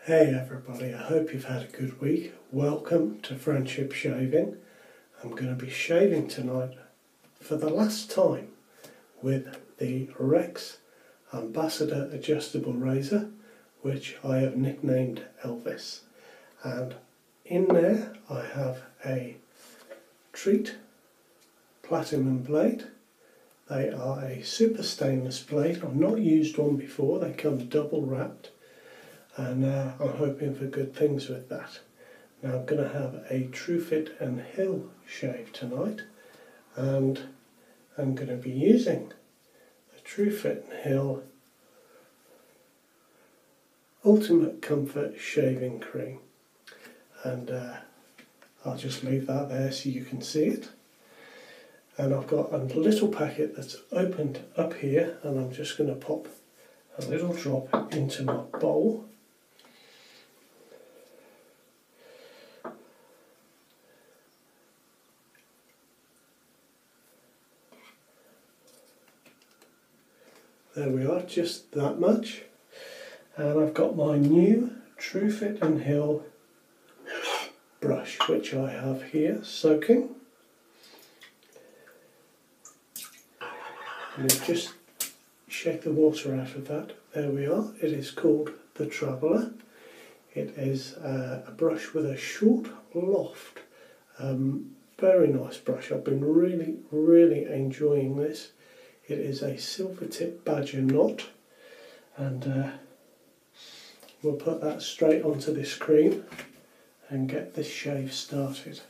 Hey everybody, I hope you've had a good week. Welcome to Friendship Shaving. I'm going to be shaving tonight for the last time with the Rex Ambassador Adjustable Razor, which I have nicknamed Elvis. And in there I have a Treat Platinum blade. They are a super stainless blade. I've not used one before, they come double wrapped. And I'm hoping for good things with that. Now I'm going to have a Truefitt and Hill shave tonight, and I'm going to be using the Truefitt and Hill Ultimate Comfort Shaving Cream, and I'll just leave that there so you can see it. And I've got a little packet that's opened up here, and I'm just going to pop a little drop into my bowl. There we are, just that much. And I've got my new Truefitt and Hill brush, which I have here soaking. And you just shake the water out of that. There we are. It is called the Traveller. It is a brush with a short loft. Very nice brush. I've been really enjoying this. It is a silver tip badger knot, and we'll put that straight onto this cream and get this shave started.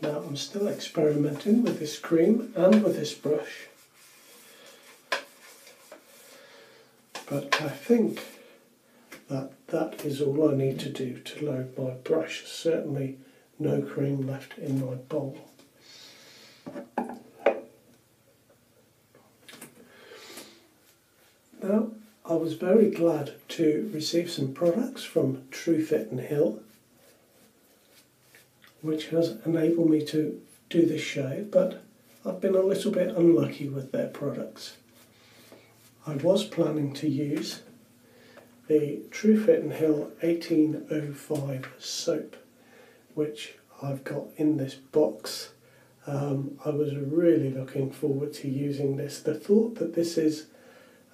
Now I'm still experimenting with this cream and with this brush, but I think that is all I need to do to load my brush. Certainly no cream left in my bowl. Now, I was very glad to receive some products from Truefitt and Hill, which has enabled me to do this shave, but I've been a little bit unlucky with their products. I was planning to use the Truefitt and Hill 1805 soap, which I've got in this box. I was really looking forward to using this. The thought that this is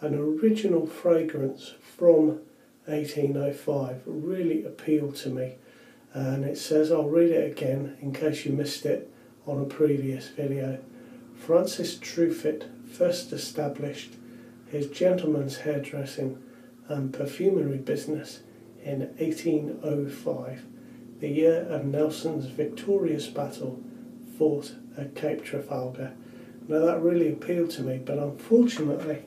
an original fragrance from 1805 really appealed to me, and it says, I'll read it again in case you missed it on a previous video. Francis Truefitt first established his gentleman's hairdressing and perfumery business in 1805, the year of Nelson's victorious battle fought at Cape Trafalgar. Now that really appealed to me, but unfortunately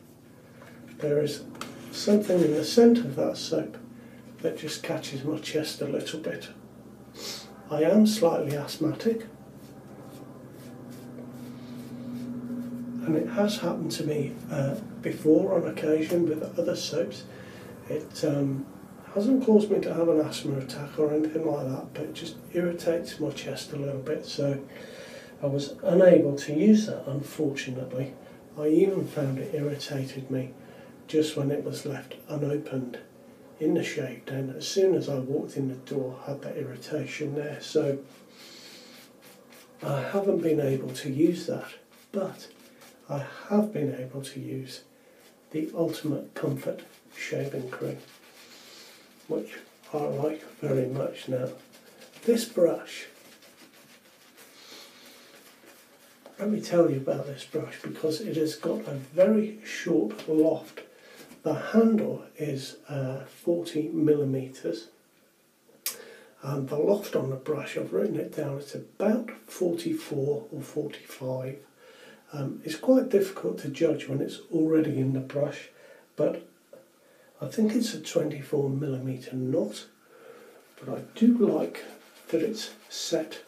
there is something in the scent of that soap that just catches my chest a little bit. I am slightly asthmatic, and it has happened to me before on occasion with other soaps. It hasn't caused me to have an asthma attack or anything like that, but it just irritates my chest a little bit, so I was unable to use that, unfortunately. I even found it irritated me just when it was left unopened in the shave den. As soon as I walked in the door, I had that irritation there, so I haven't been able to use that, but I have been able to use the Ultimate Comfort Shaving Cream, which I like very much. Now, this brush, let me tell you about this brush, because it has got a very short loft. The handle is 40 millimeters, and the loft on the brush, I've written it down, it's about 44 or 45. It's quite difficult to judge when it's already in the brush, but I think it's a 24 millimeter knot. But I do like that it's set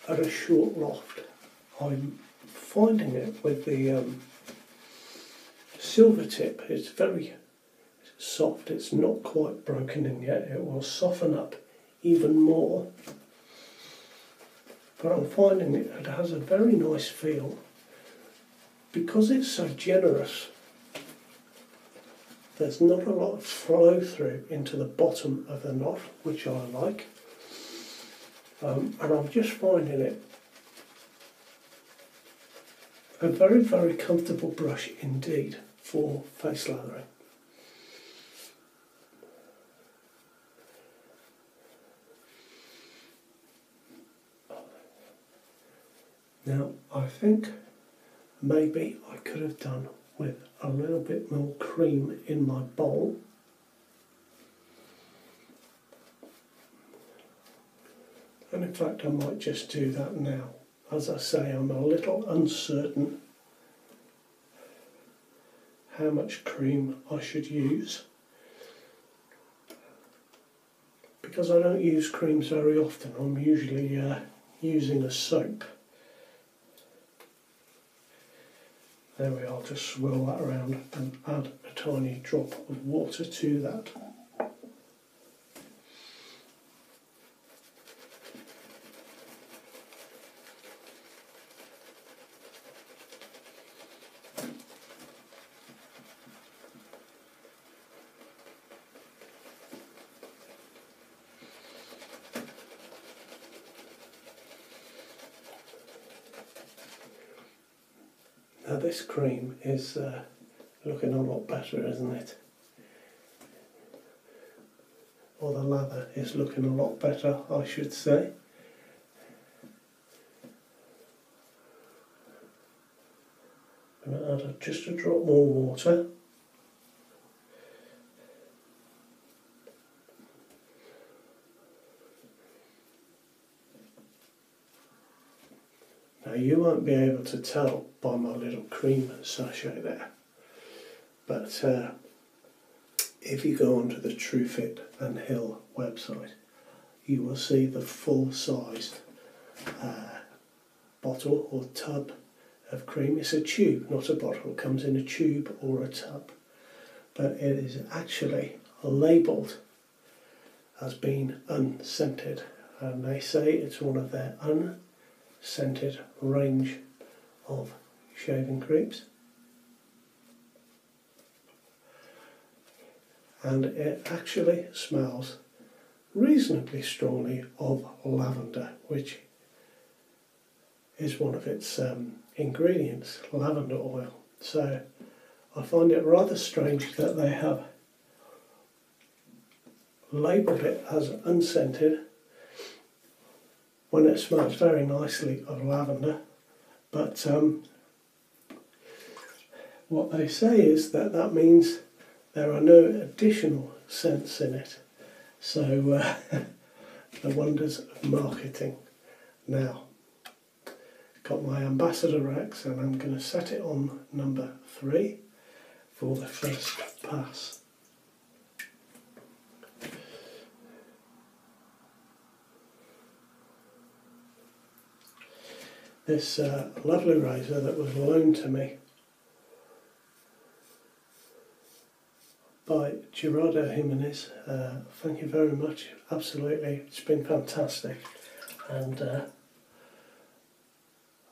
at a short loft. I'm finding it with the silver tip, it's very soft, it's not quite broken in yet, it will soften up even more, but I'm finding it has a very nice feel because it's so generous. there's not a lot of flow through into the bottom of the knot, which I like. And I'm just finding it a very, very comfortable brush indeed for face lathering. Now, I think maybe I could have done with a little bit more cream in my bowl. And in fact, I might just do that now. As I say, I'm a little uncertain how much cream I should use, because I don't use creams very often. I'm usually using a soap. There we are, just swirl that around and add a tiny drop of water to that. Now this cream is looking a lot better, isn't it? Or the lather is looking a lot better, I should say. I'm going to add just a drop more water. Now you won't be able to tell by my little cream sachet there, but if you go onto the Truefitt and Hill website, you will see the full-sized bottle or tub of cream. It's a tube, not a bottle. It comes in a tube or a tub, but it is actually labelled as being unscented, and they say it's one of their unscented range of shaving creams, and it actually smells reasonably strongly of lavender, which is one of its ingredients, lavender oil. So I find it rather strange that they have labelled it as unscented when it smells very nicely of lavender, but what they say is that that means there are no additional scents in it. So the wonders of marketing. Now, got my ambassador wax, and I'm going to set it on number 3 for the first pass. This lovely razor that was loaned to me by Gerardo Jimenez. Thank you very much. Absolutely, it's been fantastic, and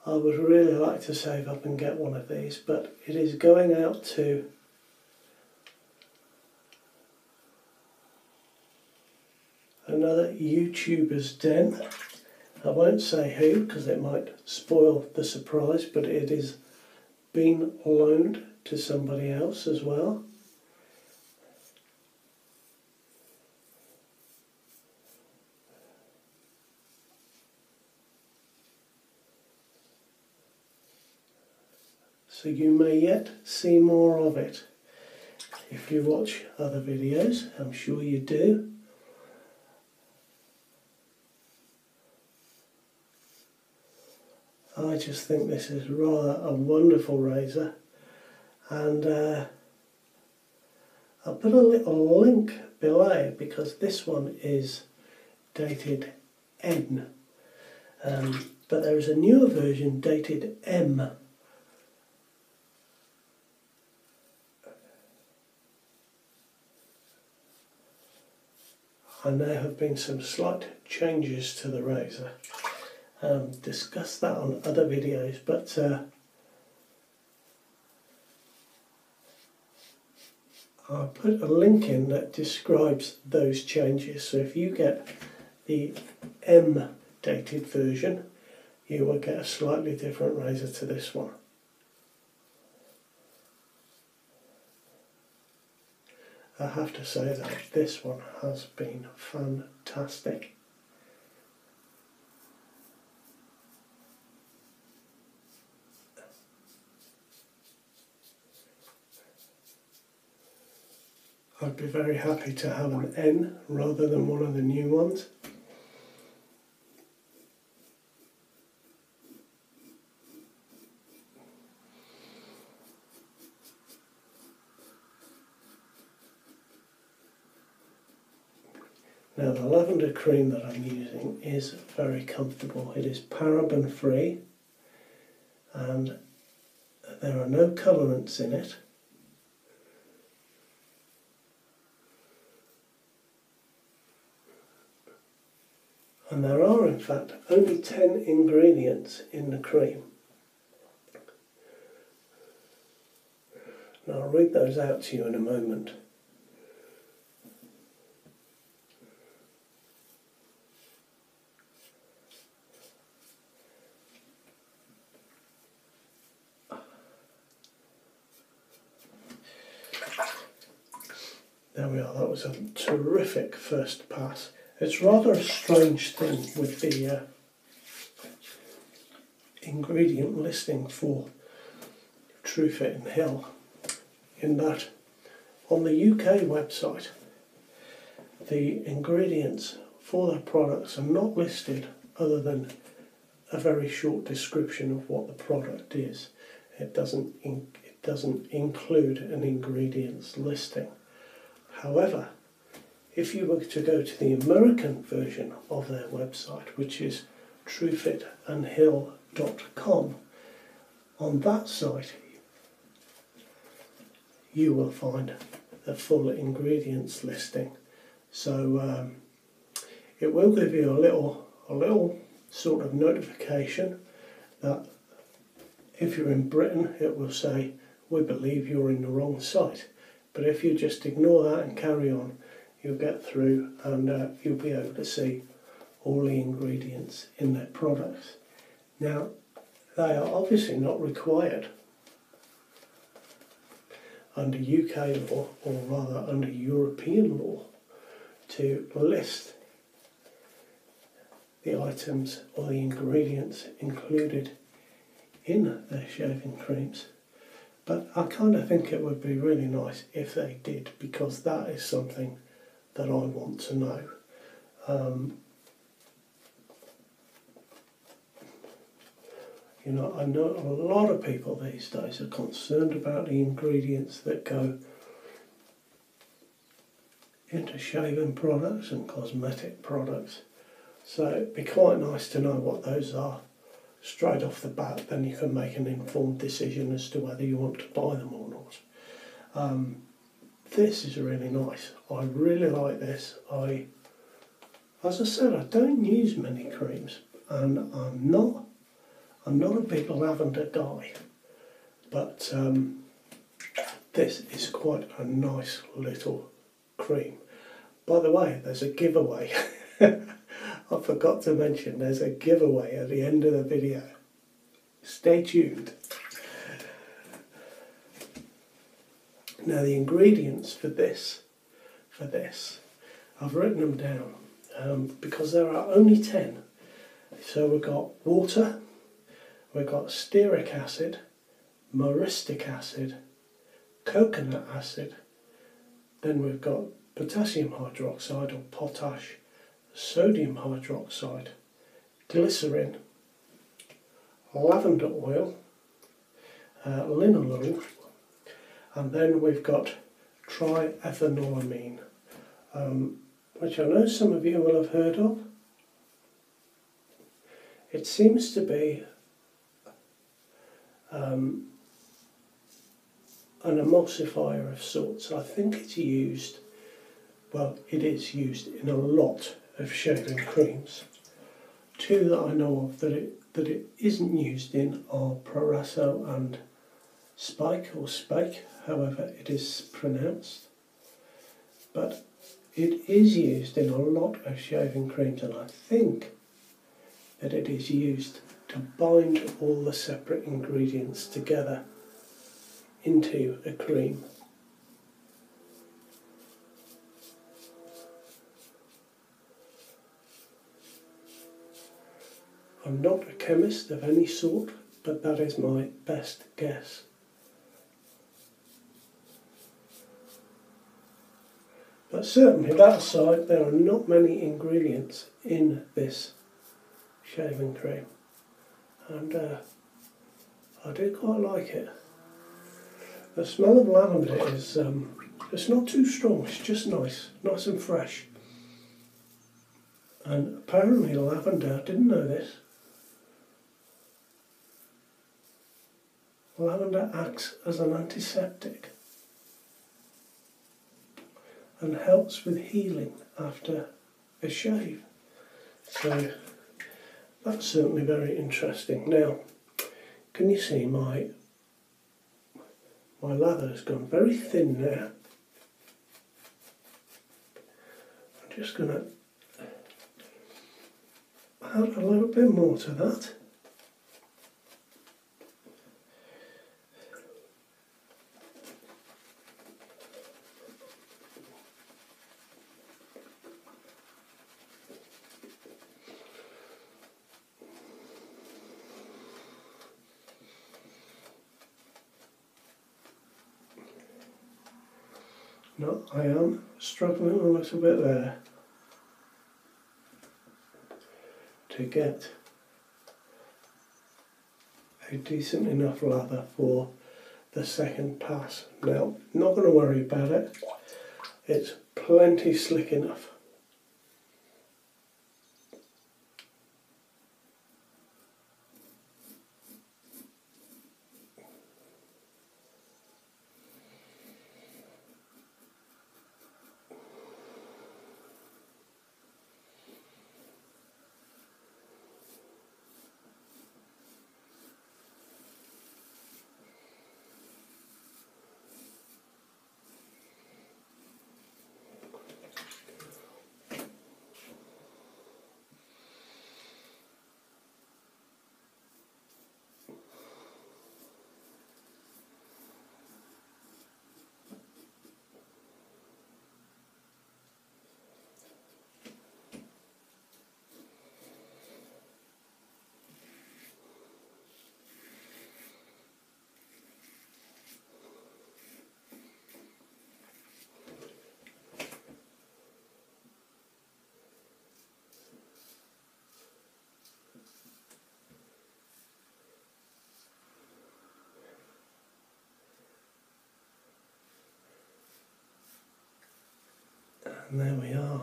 I would really like to save up and get one of these, but it is going out to another YouTuber's den. I won't say who because it might spoil the surprise, but it is being loaned to somebody else as well. So you may yet see more of it. If you watch other videos, I'm sure you do. I just think this is rather a wonderful razor, and I'll put a little link below because this one is dated N, but there is a newer version dated M. And there have been some slight changes to the razor. Discuss that on other videos, but I'll put a link in that describes those changes. So if you get the M dated version, you will get a slightly different razor to this one. I have to say that this one has been fantastic. I'd be very happy to have an N rather than one of the new ones. Now the lavender cream that I'm using is very comfortable. It is paraben free and there are no colorants in it. And there are in fact only 10 ingredients in the cream. And I'll read those out to you in a moment. There we are, that was a terrific first pass. It's rather a strange thing with the ingredient listing for Truefitt and Hill, in that on the UK website the ingredients for their products are not listed other than a very short description of what the product is. It doesn't include an ingredients listing. However, if you were to go to the American version of their website, which is truefittandhill.com, on that site you will find the full ingredients listing. So it will give you a little sort of notification that if you're in Britain, it will say, "We believe you're in the wrong site." But if you just ignore that and carry on, you'll get through and you'll be able to see all the ingredients in their products. Now, they are obviously not required under UK law, or rather under European law, to list the items or the ingredients included in their shaving creams. But I kind of think it would be really nice if they did, because that is something that I want to know. You know, I know a lot of people these days are concerned about the ingredients that go into shaving products and cosmetic products. So it'd be quite nice to know what those are straight off the bat, then you can make an informed decision as to whether you want to buy them or not. This is really nice. I really like this. As I said, I don't use many creams, and I'm not a big lavender guy, but this is quite a nice little cream. By the way, there's a giveaway. I forgot to mention there's a giveaway at the end of the video. Stay tuned. Now the ingredients for this, I've written them down because there are only 10. So we've got water, we've got stearic acid, myristic acid, coconut acid, then we've got potassium hydroxide or potash, sodium hydroxide, glycerin, lavender oil, linalool, and then we've got triethanolamine, which I know some of you will have heard of. It seems to be an emulsifier of sorts. I think it's used, well, it is used in a lot of shaving creams. Two that I know of that it isn't used in are Proraso and Spike, or Spake, however it is pronounced. but it is used in a lot of shaving creams, and I think that it is used to bind all the separate ingredients together into a cream. I'm not a chemist of any sort, but that is my best guess. But certainly that aside, there are not many ingredients in this shaving cream, and I do quite like it. The smell of lavender is it's not too strong, it's just nice and fresh. And apparently lavender, I didn't know this, lavender acts as an antiseptic and helps with healing after a shave. So that's certainly very interesting. Now, can you see my lather has gone very thin now. I'm just going to add a little bit more to that. No, I am struggling a little bit there to get a decent enough lather for the second pass. Now, not going to worry about it, it's plenty slick enough. And there we are.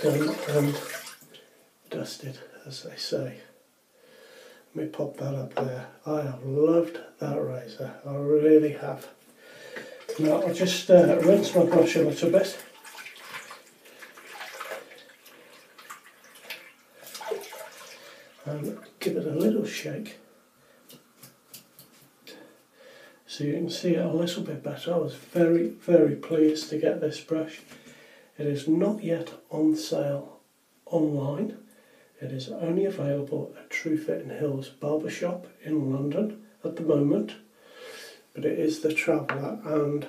Done and dusted, as they say. Let me pop that up there. I have loved that razor, I really have. Now I'll just rinse my brush a little bit. And give it a little shake so you can see it a little bit better. I was very, very pleased to get this brush. It is not yet on sale online. It is only available at Truefitt and Hill's barbershop in London at the moment, but it is the Traveller and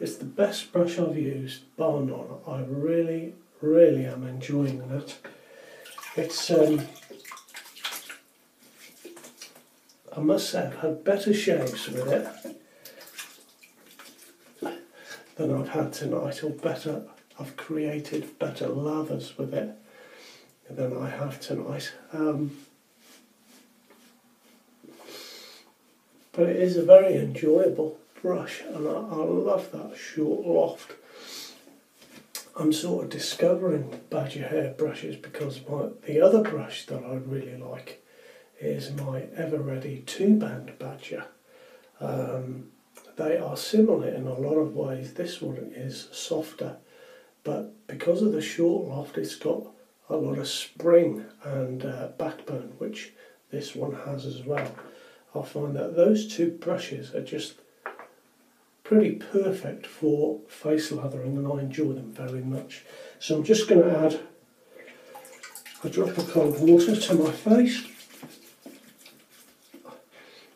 it's the best brush I've used, bar none. I really, really am enjoying it. It's, I must say, I've had better shaves with it than I've had tonight, or better, I've created better lathers with it than I have tonight. But it is a very enjoyable brush, and I love that short loft. I'm sort of discovering badger hair brushes because the other brush that I really like is my Ever Ready 2-band badger. They are similar in a lot of ways. This one is softer, but because of the short loft, it's got a lot of spring and backbone, which this one has as well. I find that those two brushes are just pretty perfect for face lathering, and I enjoy them very much. So I'm just going to add a drop of cold water to my face.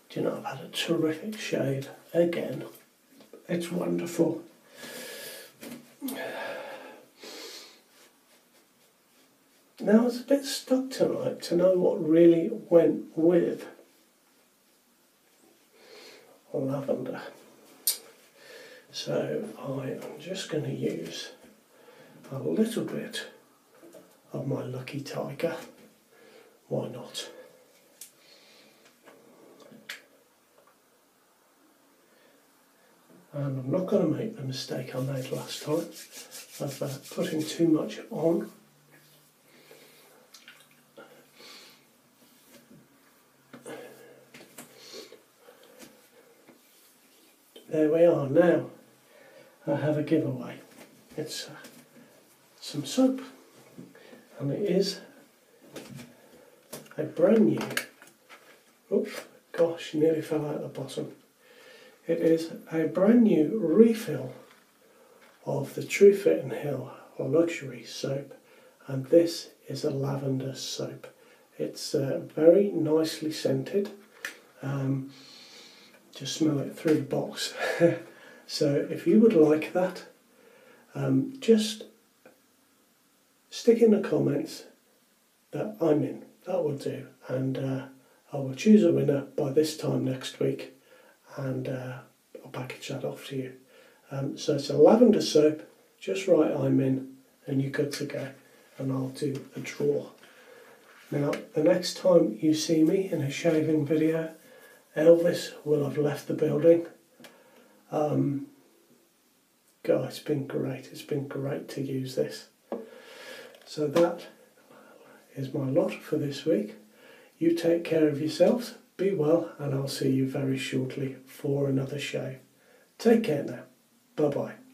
Do you know, I've had a terrific shave again. It's wonderful. Now I was a bit stuck tonight to know what really went with lavender. So I am just going to use a little bit of my Lucky Tiger. Why not? And I'm not going to make the mistake I made last time of putting too much on. There we are. Now I have a giveaway. It's some soap, and it is a brand new, oops, gosh, nearly fell out the bottom. It is a brand new refill of the Truefitt and Hill luxury soap, and this is a lavender soap. It's very nicely scented. Just smell it through the box. So if you would like that, just stick in the comments that I'm in. That will do, and I will choose a winner by this time next week, and I'll package that off to you. So it's a lavender soap, just right I'm in, and you're good to go, and I'll do a draw. Now the next time you see me in a shaving video, Elvis will have left the building. God, it's been great. It's been great to use this. So that is my lot for this week. You take care of yourselves, be well, and I'll see you very shortly for another shave. Take care now. Bye-bye.